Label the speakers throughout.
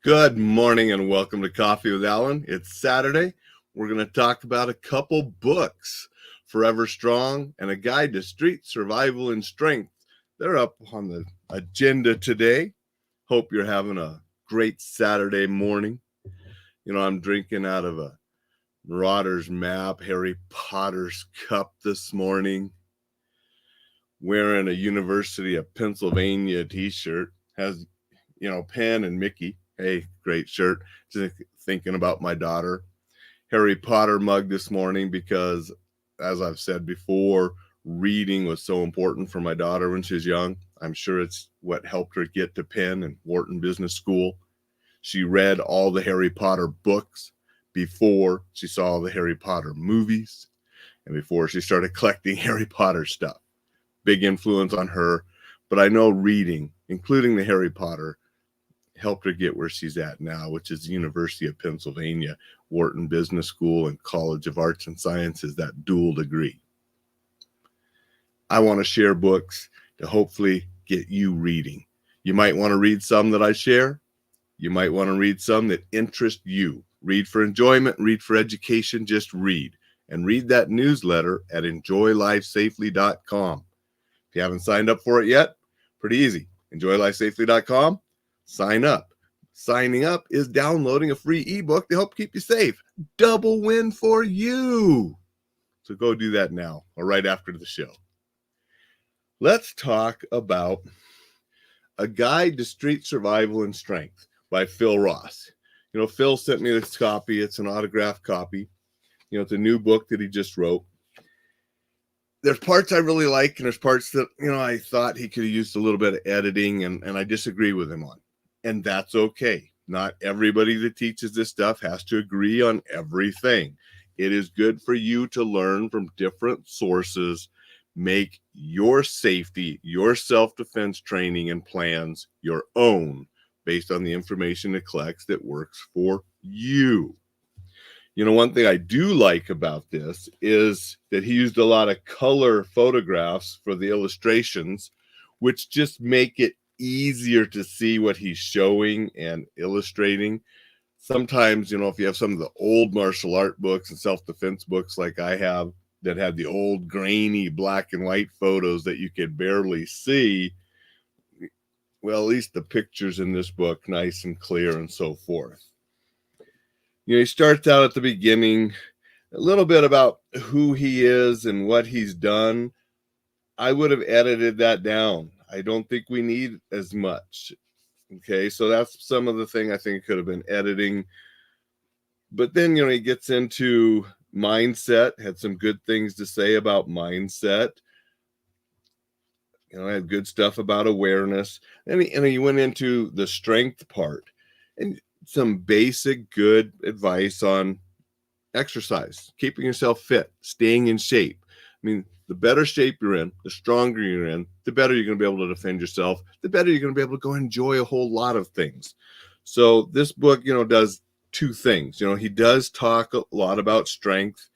Speaker 1: Good morning and welcome to Coffee with Alain. It's Saturday. We're going to talk about a couple books, Forever Strong and A Guide to Street Survival and Strength. They're up on the agenda today. Hope you're having a great Saturday morning. You know, I'm drinking out of a Marauder's Map, Harry Potter's cup this morning, wearing a University of Pennsylvania t-shirt, has, Penn and Mickey. Hey, great shirt. Just thinking about my daughter. Harry Potter mug this morning because, as I've said before, reading was so important for my daughter when she was young. I'm sure it's what helped her get to Penn and Wharton Business School. She read all the Harry Potter books before she saw the Harry Potter movies and before she started collecting Harry Potter stuff. Big influence on her. But I know reading, including the Harry Potter, helped her get where she's at now, which is the University of Pennsylvania, Wharton Business School, and College of Arts and Sciences, that dual degree. I want to share books to hopefully get you reading. You might want to read some that I share. You might want to read some that interest you. Read for enjoyment, read for education, just read. And read that newsletter at enjoylifesafely.com. If you haven't signed up for it yet, pretty easy. enjoylifesafely.com. Sign up. Signing up is downloading a free ebook to help keep you safe. Double win for you. So go do that now or right after the show. Let's talk about A Guide to Street Survival and Strength by Phil Ross. You know, Phil sent me this copy. It's an autographed copy. You know, it's a new book that he just wrote. There's parts I really like, and there's parts that, I thought he could have used a little bit of editing, and I disagree with him on. And that's okay. Not everybody that teaches this stuff has to agree on everything. It is good for you to learn from different sources, make your safety, your self-defense training and plans your own based on the information it collects that works for you. You know, one thing I do like about this is that he used a lot of color photographs for the illustrations, which just make it easier to see what he's showing and illustrating. Sometimes, if you have some of the old martial art books and self-defense books like I have that had the old grainy black and white photos that you could barely see, well, at least the pictures in this book, nice and clear and so forth. He starts out at the beginning, a little bit about who he is and what he's done. I would have edited that down. I don't think we need as much. Okay, so that's some of the thing I think could have been editing. But then, he gets into mindset, had some good things to say about mindset. I had good stuff about awareness. And he went into the strength part and some basic good advice on exercise, keeping yourself fit, staying in shape. I mean, the better shape you're in, the stronger you're in, the better you're going to be able to defend yourself, the better you're going to be able to go enjoy a whole lot of things. So this book, does two things. He does talk a lot about strength.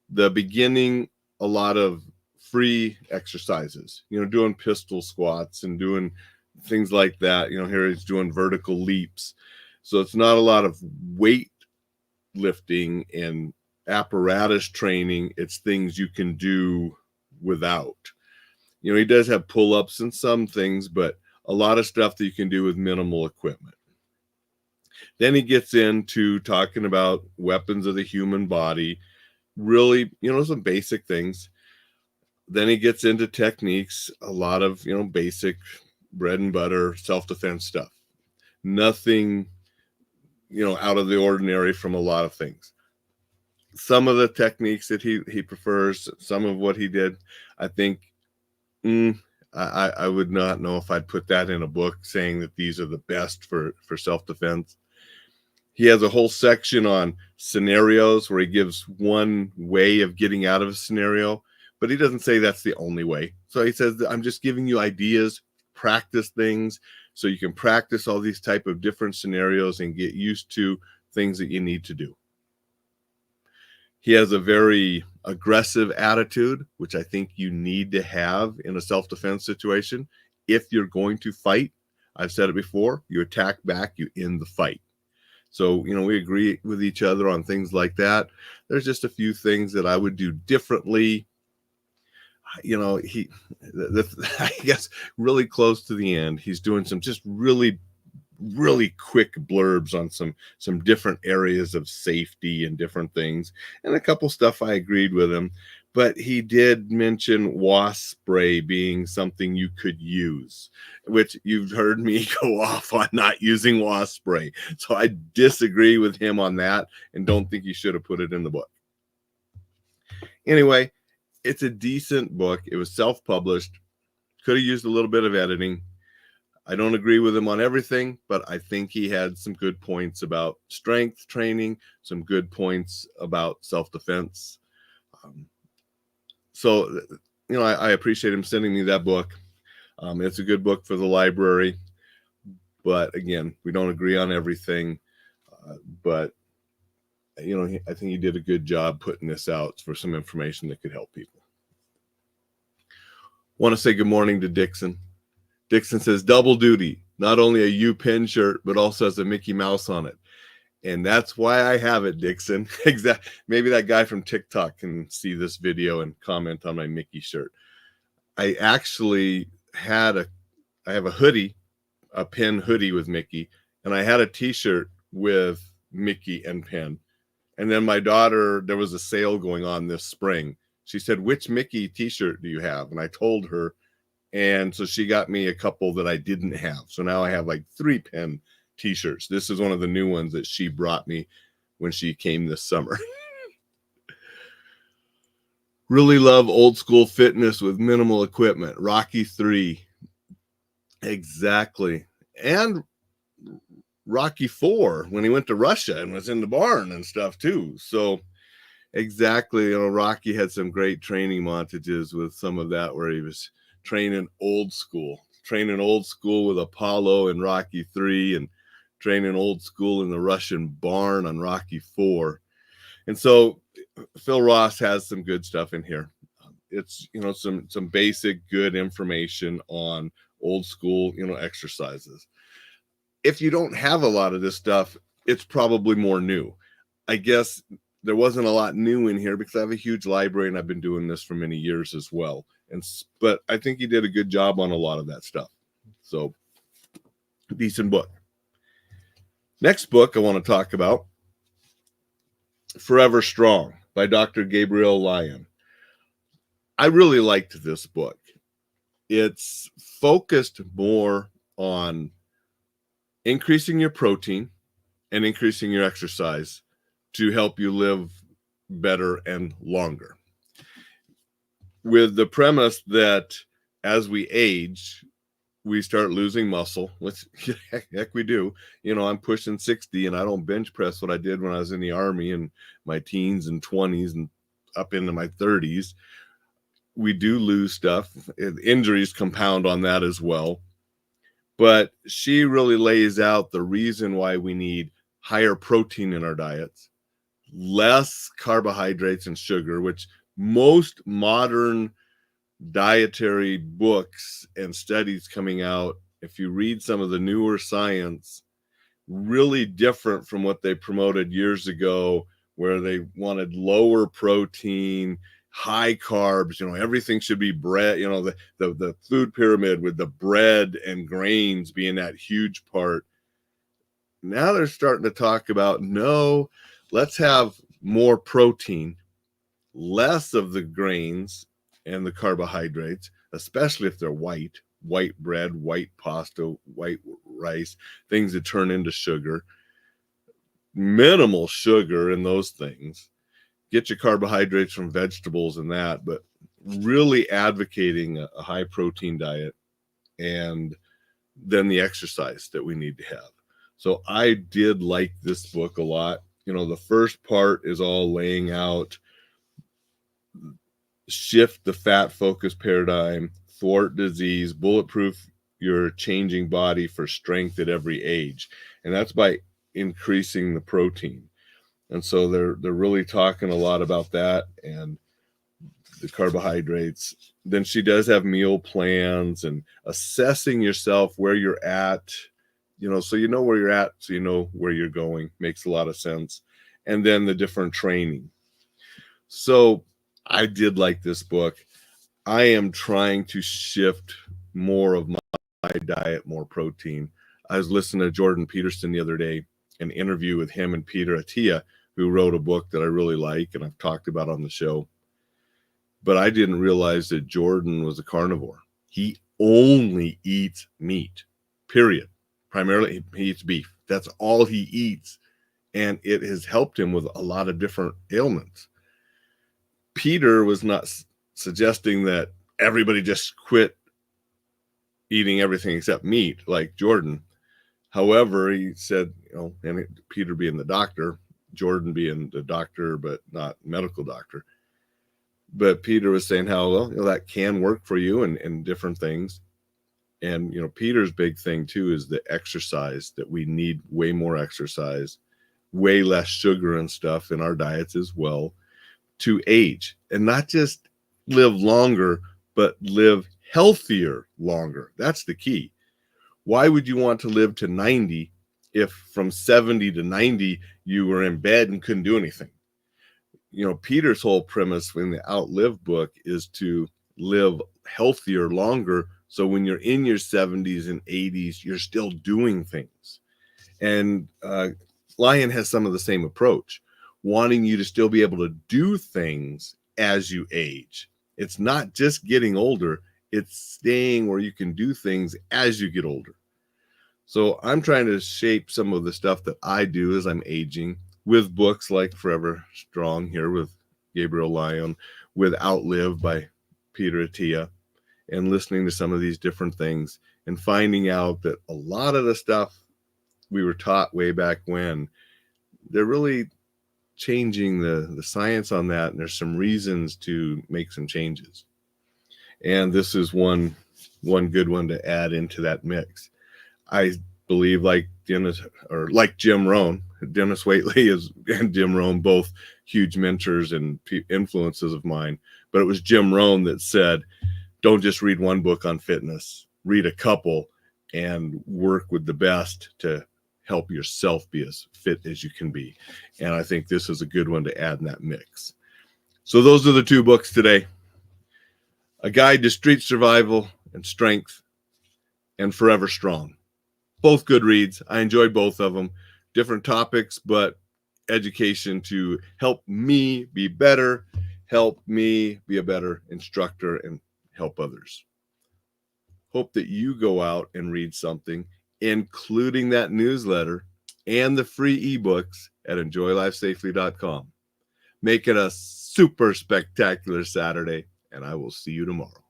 Speaker 1: The beginning, a lot of free exercises, doing pistol squats and doing things like that. Here he's doing vertical leaps. So it's not a lot of weight lifting and apparatus training. It's things you can do without. He does have pull-ups and some things, but a lot of stuff that you can do with minimal equipment. Then he gets into talking about weapons of the human body, really, some basic things. Then he gets into techniques, a lot of, basic bread and butter self-defense stuff. Nothing, out of the ordinary from a lot of things. Some of the techniques that he prefers, some of what he did, I think, I would not know if I'd put that in a book saying that these are the best for self-defense. He has a whole section on scenarios where he gives one way of getting out of a scenario, but he doesn't say that's the only way. So he says, I'm just giving you ideas, practice things, so you can practice all these type of different scenarios and get used to things that you need to do. He has a very aggressive attitude, which I think you need to have in a self-defense situation. If you're going to fight, I've said it before, you attack back, you end the fight. So, we agree with each other on things like that. There's just a few things that I would do differently. I guess really close to the end, he's doing some just really quick blurbs on some different areas of safety and different things, and a couple stuff I agreed with him, but he did mention wasp spray being something you could use, which you've heard me go off on not using wasp spray, so I disagree with him on that and don't think he should have put it in the book. Anyway, it's a decent book. It was self-published, could have used a little bit of editing. I don't agree with him on everything, but I think he had some good points about strength training, some good points about self-defense. So, I appreciate him sending me that book. It's a good book for the library, but again, we don't agree on everything. But, I think he did a good job putting this out for some information that could help people. Want to say good morning to Dixon. Dixon says, double duty, not only a U Penn shirt, but also has a Mickey Mouse on it. And that's why I have it, Dixon. Exactly. Maybe that guy from TikTok can see this video and comment on my Mickey shirt. I actually I have a hoodie, a Penn hoodie with Mickey, and I had a t-shirt with Mickey and Penn. And then my daughter, there was a sale going on this spring. She said, which Mickey t-shirt do you have? And I told her, and so she got me a couple that I didn't have. So now I have like 3 Penn t-shirts. This is one of the new ones that she brought me when she came this summer. Really love old school fitness with minimal equipment. Rocky 3. Exactly. And Rocky 4 when he went to Russia and was in the barn and stuff too. So exactly, Rocky had some great training montages with some of that where he was training old school with Apollo and Rocky 3, and training old school in the Russian barn on Rocky 4. And so Phil Ross has some good stuff in here. It's, some basic good information on old school, exercises. If you don't have a lot of this stuff, it's probably more new. I guess there wasn't a lot new in here because I have a huge library and I've been doing this for many years as well. But I think he did a good job on a lot of that stuff. So, decent book. Next book I want to talk about, Forever Strong by Dr. Gabrielle Lyon. I really liked this book. It's focused more on increasing your protein and increasing your exercise to help you live better and longer, with the premise that as we age, we start losing muscle, which heck we do. I'm pushing 60 and I don't bench press what I did when I was in the Army in my teens and 20s and up into my 30s. We do lose stuff. Injuries compound on that as well. But she really lays out the reason why we need higher protein in our diets, less carbohydrates and sugar, which most modern dietary books and studies coming out, if you read some of the newer science, really different from what they promoted years ago, where they wanted lower protein, high carbs, everything should be bread, the food pyramid with the bread and grains being that huge part. Now they're starting to talk about, no, let's have more protein, less of the grains and the carbohydrates, especially if they're white bread, white pasta, white rice, things that turn into sugar, minimal sugar in those things. Get your carbohydrates from vegetables and that, but really advocating a high protein diet, and then the exercise that we need to have. So I did like this book a lot. The first part is all laying out, shift the fat focus paradigm, thwart disease, bulletproof your changing body for strength at every age. And that's by increasing the protein. And so they're really talking a lot about that and the carbohydrates. Then she does have meal plans and assessing yourself where you're at so you know where you're at, so you know where you're going. Makes a lot of sense. And then the different training. So I did like this book. I am trying to shift more of my diet, more protein. I was listening to Jordan Peterson the other day, an interview with him and Peter Attia, who wrote a book that I really like and I've talked about on the show. But I didn't realize that Jordan was a carnivore. He only eats meat, period. Primarily, he eats beef. That's all he eats. And it has helped him with a lot of different ailments. Peter was not suggesting that everybody just quit eating everything except meat like Jordan. However, he said, and Peter being the doctor, Jordan being the doctor, but not medical doctor. But Peter was saying how, that can work for you and different things. And, Peter's big thing too is the exercise, that we need way more exercise, way less sugar and stuff in our diets as well, to age, and not just live longer, but live healthier longer. That's the key. Why would you want to live to 90 if from 70 to 90 you were in bed and couldn't do anything? Peter's whole premise in the Outlive book is to live healthier longer. So when you're in your 70s and 80s, you're still doing things. And Lyon has some of the same approach, wanting you to still be able to do things as you age. It's not just getting older, it's staying where you can do things as you get older. So I'm trying to shape some of the stuff that I do as I'm aging with books like Forever Strong here with Gabrielle, Lyon, with Outlive by Peter Attia, and listening to some of these different things and finding out that a lot of the stuff we were taught way back when, they're really changing the science on that, and there's some reasons to make some changes. And this is one good one to add into that mix. I believe like Jim Rohn, Dennis Waitley and Jim Rohn, both huge mentors and influences of mine. But it was Jim Rohn that said, don't just read one book on fitness, read a couple and work with the best to help yourself be as fit as you can be. And I think this is a good one to add in that mix. So those are the two books today: A Guide to Street Survival and Strength, and Forever Strong. Both good reads. I enjoyed both of them. Different topics, but education to help me be better, help me be a better instructor, and help others. Hope that you go out and read something, including that newsletter and the free ebooks at enjoylifesafely.com. Make it a super spectacular Saturday, and I will see you tomorrow.